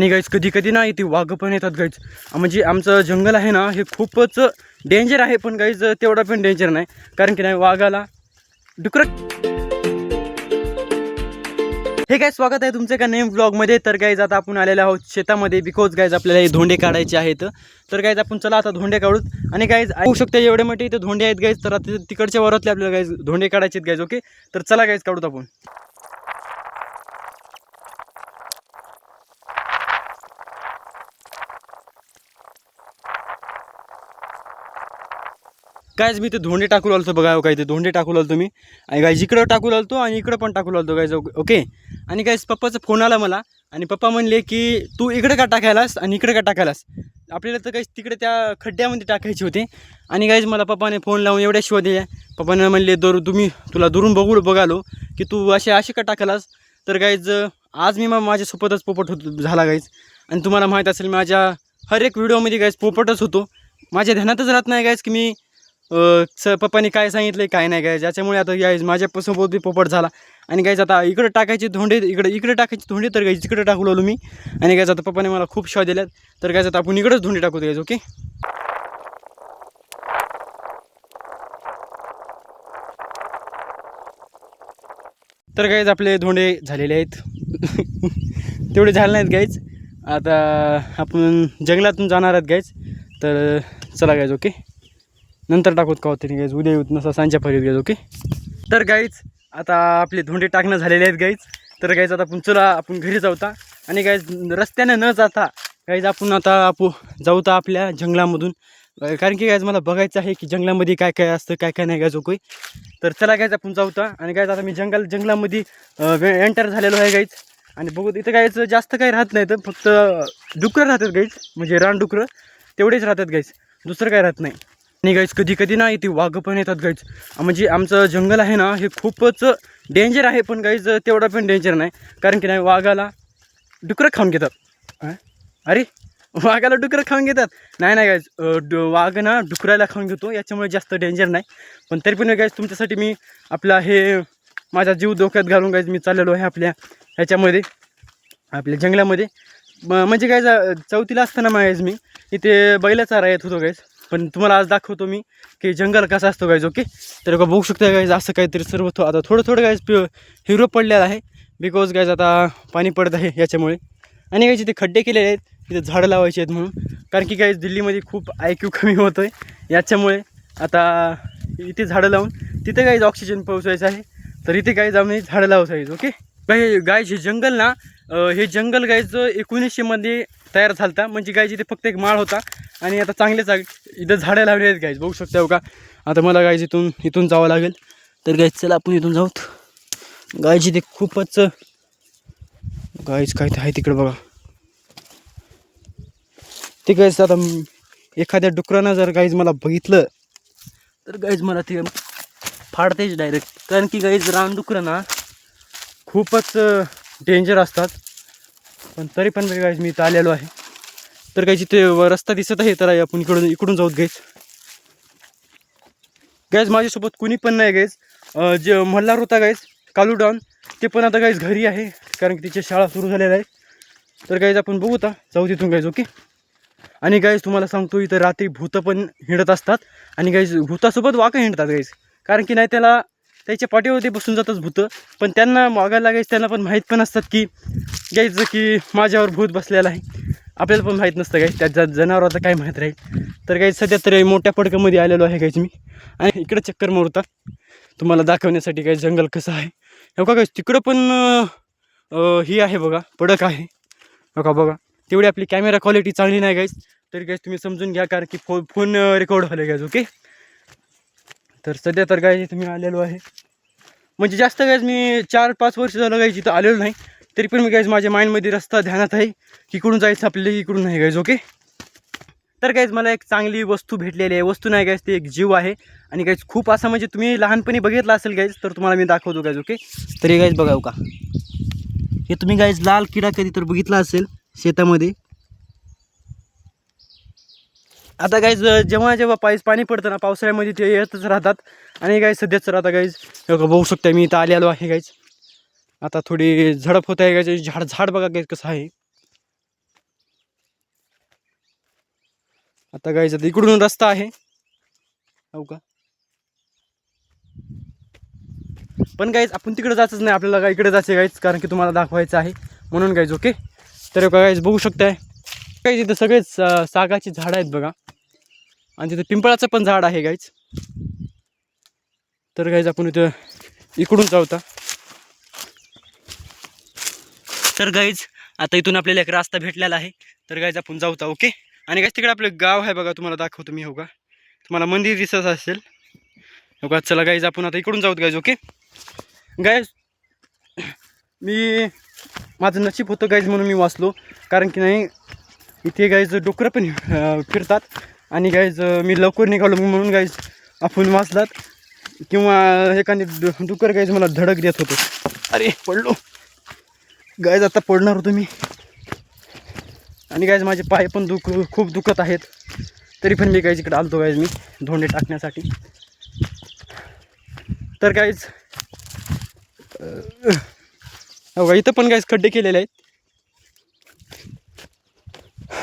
आणि गाईज कधी कधी ना इथे वाघ पण येतात गाईज. म्हणजे आमचं जंगल आहे ना हे खूपच डेंजर आहे, पण गाईज तेवढा पण डेंजर नाही. कारण की नाही वाघाला डुकर. हे काय स्वागत आहे तुमचं एका नेम ब्लॉगमध्ये. तर गाईज आता आपण आलेलो आहोत शेतामध्ये, बिकॉज गाईज आपल्याला हे धोंडे काढायचे आहेत. तर गाईज आपण चला आता धोंडे काढूत. आणि गाईज होऊ शकते एवढे मोठे इथे धोंडे आहेत गाईज. तर आता तिकडच्या वरातले आपल्याला गाईज धोंडे काढायचे आहेत गाईज. ओके, तर चला गाईज काढूत आपण. गाईज मी ते धोंडे टाकू लागतो बघा. काय ते धोंडे टाकू लागतो मी. आणि गाईज इकडं टाकू लागतो आणि इकडं पण टाकू लागतो गाईज. ओके. आणि गाईज पप्पाचा फोन आला मला आणि पप्पा म्हणले की तू इकडे का टाकायलास आणि इकडे का टाकायलास. आपल्याला तर गाईज तिकडे त्या खड्ड्यामध्ये टाकायचे होते. आणि गाईज मला पप्पाने फोन लावून एवढ्या शिवाय दिल्या. पप्पाने म्हणले तुला दुरून बघालो की तू असे का टाकायलास. तर गाईज आज मी माझ्यासोबतच पोपट झाला गाईज. आणि तुम्हाला माहीत असेल माझ्या हर एक व्हिडिओमध्ये गाईज पोपटच होतो. माझ्या ध्यानातच राहत नाही गाईज की मी पप्पाने काय सांगितलं काय नाही गायज. याच्यामुळे आता गाईज माझ्यापासून बी पोपट झाला. आणि गाईज आता इकडे टाकायचे धोंडे, इकडे टाकायचे धोंडे. तर गाईज तिकडे टाकू लागलो मी. आणि गाईज आता पप्पाने मला खूप शिवाय दिल्यात. तर गाईज आता आपण इकडेच धोंडे टाकू गाईज. ओके. तर गाईज आपले धोंडे झालेले आहेत. तेवढे झाले नाहीत गाईज. आता आपण जंगलातून जाणार आहेत गाईज. तर चला गाईज. ओके, नंतर टाकूत का तरी गाईज, उद्या येऊत नसा सांच्या फरीत गाईज. ओके. तर गाईज आता आपले धोंडे टाकणं झालेले आहेत गाईज. तर गाईज आता आपण घरी जाऊता. आणि गाईज रस्त्याने न जाता गाईज आपण आता जाऊता आपल्या जंगलामधून. कारण की गाईज मला बघायचं आहे की जंगलामध्ये काय काय असतं काय काय नाही गाईज. ओके, तर चला गाईज आपण जाऊता. आणि गाईज आता मी जंगलामध्ये एंटर झालेलो आहे गाईज. आणि बघू इथं गाईज जास्त काही राहत नाही, तर फक्त डुकरं राहतात गाईज. म्हणजे रानडुकरं तेवढेच राहतात गाईज, दुसरं काय राहत नाही. आणि गाईज कधी कधी ना इथे वाघ पण येतात गाईज. म्हणजे आमचं जंगल आहे ना हे खूपच डेंजर आहे, पण गाईज तेवढा पण डेंजर नाही. कारण की नाही वाघाला डुकरं खाऊन घेतात. अरे वाघाला डुकरं खाऊन घेतात. नाही गाईज, वाघ ना डुकराला खाऊन घेतो, याच्यामुळे जास्त डेंजर नाही. पण तरी पण गाईज तुमच्यासाठी मी माझा जीव धोक्यात घालून गाईज मी चाललेलो आहे आपल्या जंगलामध्ये. म्हणजे गाईज चौथीला असताना गाईज मी इथे बैल चारा येत होतो गाईज. पण तुम्हाला आज दाखवतो मी की जंगल कसं असतो गाईज. ओके, तर बघू शकता गाईज असं काहीतरी सर्व आता थोडं गाईज हिरो पडलेला आहे. बिकॉज गाईज आता पाणी पडत आहे याच्यामुळे. आणि गाईज इथे खड्डे केलेले आहेत, तिथे झाडं लावायची आहेत म्हणून. कारण की गाईज दिल्लीमध्ये खूप IQ कमी होतो आहे, याच्यामुळे आता इथे झाडं लावून तिथे गाईज ऑक्सिजन पोहोचवायचं आहे. तर इथे गाईज आम्ही झाडं लावायचं. ओके गाईज हे जंगल गाईज 1900 मध्ये तयार झालता. म्हणजे गाईज इथे फक्त एक माळ होता आणि आता चांगलेच इथं झाडं लावले आहेत गाईज. बघू शकता का. आता मला गाईज इथून जावं लागेल. तर गाईज चला आपण इथून जाऊत. गाईज इथे खूपच गाईज काय आहे तिकडे बघा. ते गाईज आता एखाद्या डुकरानं जर गाईज मला बघितलं तर गाईज मला ते फाडतेच डायरेक्ट. कारण की गाईज रानडुकरं ना खूपच डेंजर असतात. पण तरी पण गाईज मी इथं आलेलो आहे. तर गाईज इथे रस्ता दिसत आहे, तर आपण इकडून जाऊत गाईज. माझ्यासोबत कुणी पण नाही गाईज. जे मल्हार होता गाईज कालू डॉन, ते पण आता गाईज घरी आहे, कारण की तिची शाळा सुरू झालेल्या आहे. तर गाईज आपण बघू जाऊ तिथून गाईज. ओके. आणि गाईज तुम्हाला सांगतो इथं रात्री भूतं पण हिंडत असतात. आणि गाईज भूतासोबत वाघ हिंडतात गाईज. कारण की नाही त्याच्या पाठीवरती बसून जातात भूतं. पण त्यांना वागायला गाईज त्यांना पण माहीत पण असतात की गाईज की माझ्यावर भूत बसलेला आहे. आपल्याला पण माहीत नसतं गाईज, त्या जनावराचं काय माहीत राहील. तर गाईज सध्या तरी मोठ्या पडक्यामध्ये आलेलो आहे गाईज मी. आणि इकडे चक्कर मारता तुम्हाला दाखवण्यासाठी गाईज जंगल कसं आहे. हो का गाईज, तिकडं पण ही आहे बघा, पडक आहे. हो का बघा. तेवढी आपली कॅमेरा क्वालिटी चांगली नाही गाईज, तरी गाईज तुम्ही समजून घ्या, कारण की फोन रेकॉर्ड व्हायला गाईज. ओके. तर सध्या तर गाईज तुम्ही आलेलो आहे. म्हणजे जास्त गाईज मी 4-5 वर्ष झालं गाईज इथं आलेलो नाही. तरी पण मी गाईज माझ्या माइंडमध्ये रस्ता ध्यानात आहे की इकडून जायचं आपल्याला, इकडून नाही गाईज. ओके. तर गाईज मला एक चांगली वस्तू भेटलेली आहे. वस्तू नाही गाईज, ती एक जीव आहे. आणि गाईज खूप असं म्हणजे तुम्ही लहानपणी बघितलं असेल गाईज, तर तुम्हाला मी दाखवतो गाईज. ओके. तर हे गाईज बघा का, हे तुम्ही गाईज लाल किडा कधी तर बघितला असेल शेतामध्ये. आता गाईज जेव्हा पाणी पडतं ना पावसाळ्यामध्ये ते येतच राहतात. आणि गाईज सध्याच आता गाईज बघू शकता मी इथं आलेलो आहे गाईज. आता थोडी झडप होत आहे गाईज. झाड बघा गाईज कसं आहे. आता गाईज आता इकडून रस्ता आहे हो का, पण गाईज आपण तिकडे जायचंच नाही, आपल्याला काय इकडे जायचं गाईज, कारण की तुम्हाला दाखवायचं आहे म्हणून गाईज. ओके, तर गाईज बघू शकताय गाईज इथं सगळेच सागाची झाडं आहेत बघा, आणि तिथं पिंपळाचं पण झाड आहे गाईज. तर गाईज आपण इथं इकडून जाऊता. तर गाईज आता इथून आपल्याला एक रस्ता भेटलेला आहे, तर गाईज आपण जाऊता. ओके, आणि गाईज तिकडे आपलं गाव आहे बघा, तुम्हाला दाखवतो मी. हो का, तुम्हाला मंदिर दिसत असेल हो का. चला गाईज आपण आता इकडून जाऊत गाईज. ओके गाईज, मी माझं नशीब होतं गाईज म्हणून मी वाचलो, कारण की नाही इथे गाईज डुकरं पण फिरतात, आणि गाईज मी लवकर निघालो म्हणून गाईज आपण वाचलात, किंवा एखादी डुकर गाईज मला धडक देत होतो. अरे पडलो गाईज, आता पडणार होतो मी, आणि गाईज माझे पाय पण खूप दुखत आहेत, तरी पण मी गाईज इकडे आलतो गाईज मी धोंडे टाकण्यासाठी. तर गाईज हो का, इथं पण गाईज खड्डे केलेले आहेत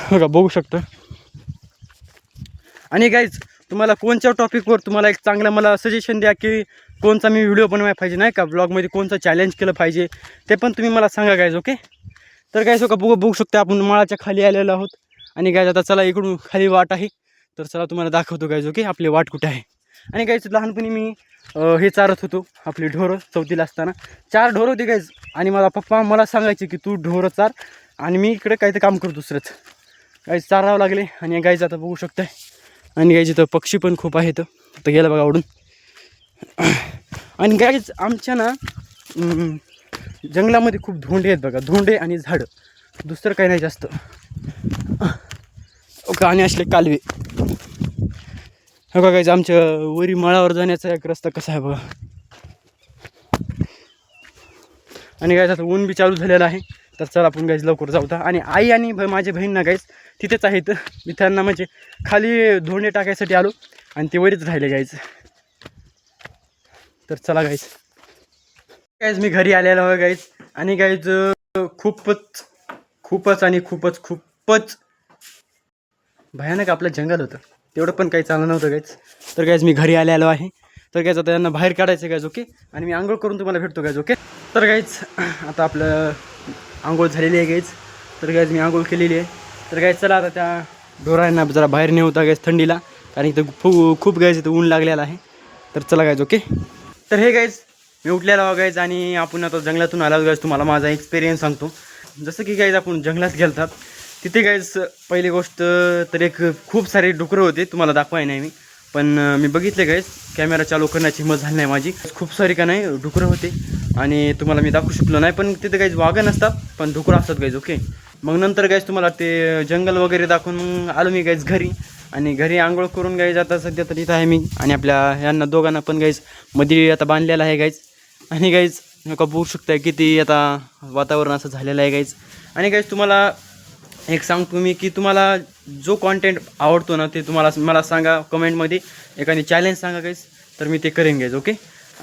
हो का, बघू शकता. आणि गाईज तुम्हाला कोणत्या टॉपिकवर तुम्हाला एक चांगला मला सजेशन द्या, की कोणचा मी व्हिडिओ बनवायला पाहिजे नाही का, ब्लॉगमध्ये कोणचं चॅलेंज केलं पाहिजे ते पण तुम्ही मला सांगा गाईज. ओके, तर गाईज हो का, बघू शकता आपण माळाच्या खाली आलेलो आहोत, आणि गाईज आता चला इकडून खाली वाट आहे, तर चला तुम्हाला दाखवतो गाईज. ओके, आपली वाट कुठे आहे. आणि गाईज लहानपणी मी हे चारत होतो, आपली ढोरं. चौथीला असताना 4 ढोरं होती गाईज, आणि मला पप्पा मला सांगायचे की तू ढोरं चार, आणि मी इकडे काहीतरी काम करतो दुसरंच. गाईज चारावं लागले, आणि गाईज आता बघू शकताय. आणि गाईज इथं पक्षी पण खूप आहेत, तर गेलं बघा आवडून. आणि गाईज आमच्या ना जंगलामध्ये खूप धोंडे आहेत बघा, धोंडे आणि झाडं, दुसरं काही नाही जास्त. ओके, आणि असले कालवे हो का गाईज, आमच्या वरी माळावर जाण्याचा एक रस्ता कसा आहे बघा. आणि गाईज आता ऊन बी चालू झालेलं आहे, तर चला आपण गाईज लवकर जाऊता. आणि आई आणि माझे बहीण ना गाईज तिथेच आहेत, मी त्यांना म्हणजे खाली धोंडे टाकायसाठी आलो, आणि ते वरीच राहिले गाईज. तर चला गाईज, गाईज मी घरी आलेलो आहे गाईज, आणि गाईज खूपच भयानक आपलं जंगल होतं, तेवढं पण काही चांगलं नव्हतं गाईज. तर गाईज मी घरी आलेलो आहे, तर गाईज आता यांना बाहेर काढायचं गाईज. ओके, आणि मी आंघोळ करून तुम्हाला भेटतो गाईज. ओके, तर गाईज आता आपलं आंघोळ झालेली आहे गाईज, तर गाईज मी आंघोळ केलेली आहे. तर गाईज चला आता त्या ढोरांना जरा बाहेर नेऊ होता गाईज थंडीला, कारण इथं खूप गाईज इथं ऊन लागलेलं आहे. तर चला गाईज. ओके, तर हे गाईज मी उठलेला आहो गाईज, आणि आपण आता जंगलातून आलो गाईज. तुम्हाला माझा एक्सपिरियन्स सांगतो. जसं की गाईज आपण जंगलात गेलतात, तिथे गाईज पहिली गोष्ट तर एक खूप सारे डुकरं होते, तुम्हाला दाखवाय नाही मी, पण मी बघितले गाईज, कॅमेरा चालू करण्याची हिंमत झाली नाही माझी. खूप सारी का नाही डुकरं होते, आणि तुम्हाला मी दाखवू शकलो नाही, पण तिथे गाईज वाघ नसतात, पण डुकरं असतात गाईज. ओके, मग नंतर गाईज तुम्हाला ते जंगल वगैरे दाखवून मग आलो मी गाईज घरी, आणि घरी आंघोळ करून गाईज आता सध्या तर इथं आहे मी, आणि आपल्या ह्यांना दोघांना पण गाईज मध्ये आता बांधलेला आहे गाईज. आणि गाईज नका बघू शकताय किती आता वातावरण असं झालेलं आहे गाईज. आणि गाईज तुम्हाला एक सांगतो मी, की तुम्हाला जो कॉन्टेंट आवडतो ना ते मला सांगा कमेंटमध्ये, एखादी चॅलेंज सांगा गाईज, तर मी ते करेन गाईज. ओके,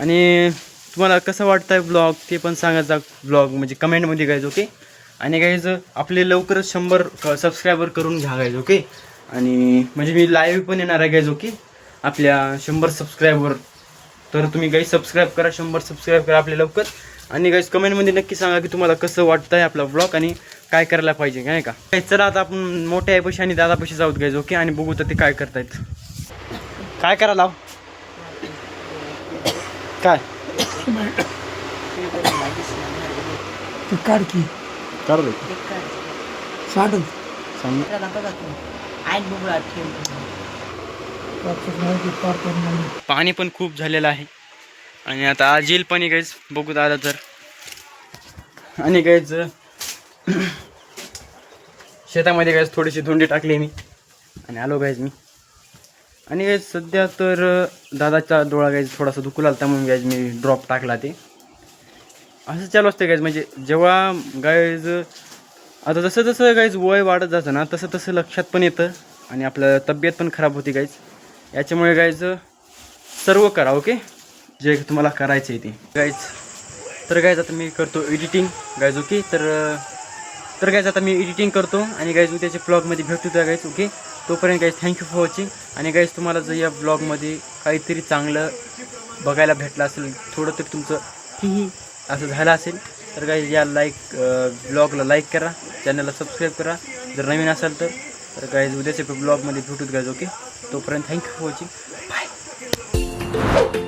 आणि तुम्हाला कसं वाटतं आहे ब्लॉग ते पण सांगायचा ब्लॉग म्हणजे कमेंटमध्ये गाईज. ओके, आणि गाईज आपले लवकरच 100 सबस्क्रायबर करून घ्या गाईज. ओके, आणि म्हणजे मी लाईव्ह पण येणार आहे गाईज. ओके, आपल्या 100 सबस्क्रायबर, तर तुम्ही गाईज सबस्क्राईब करा, 100 सबस्क्राईब करा आपले लवकर. आणि गाईज कमेंटमध्ये नक्की सांगा की तुम्हाला कसं वाटतं आहे आपला ब्लॉग, आणि काय करायला पाहिजे काय का. चला आता आपण मोठ्या आईपाशी आणि दादापाशी जाऊत गाईज. ओके, आणि बघू तर ते काय करतायत, काय करायला काय काढ की कर रे साठ सांग. पाणी पण खूप झालेलं आहे, आणि आता आज येईल पाणी गाईज, बघू आलं तर. आणि गाईज शेतामध्ये गाईज थोडीशी धोंडी टाकली मी, आणि आलो गाईज मी. आणि गाईज सध्या तर दादाचा डोळा गाईज थोडासा दुखू लागला, म्हणून गाईज मी ड्रॉप टाकला. ते असं चालू असते गाईज, म्हणजे जेव्हा गाईज आता जसं जसं गाईज वय वाढत जातं ना, तसं तसं लक्षात पण येतं, आणि आपलं तब्येत पण खराब होती गाईज. याच्यामुळे गाईज सर्व करा. ओके, जे तुम्हाला करायचं आहे ते गाईज. तर गाईज आता मी करतो एडिटिंग गाईज. ओके, तर गाईज आता मी एडिटिंग करतो, आणि गाईज उद्याच्या ब्लॉगमध्ये भेटतो त्या गाईज. ओके, तोपर्यंत गाईज थँक्यू फॉर वॉचिंग. आणि गाईज तुम्हाला जर या ब्लॉगमध्ये काहीतरी चांगलं बघायला भेटलं असेल, थोडं तरी तुमचं ही असं झालं असेल तर गाईज या ब्लॉगला लाईक करा, चॅनलला सबस्क्राईब करा जर नवीन असाल तर गाईज उद्याच्या ब्लॉगमध्ये भेटूत गाईज. ओके, तोपर्यंत थँक्यू फॉर वॉचिंग. बाय.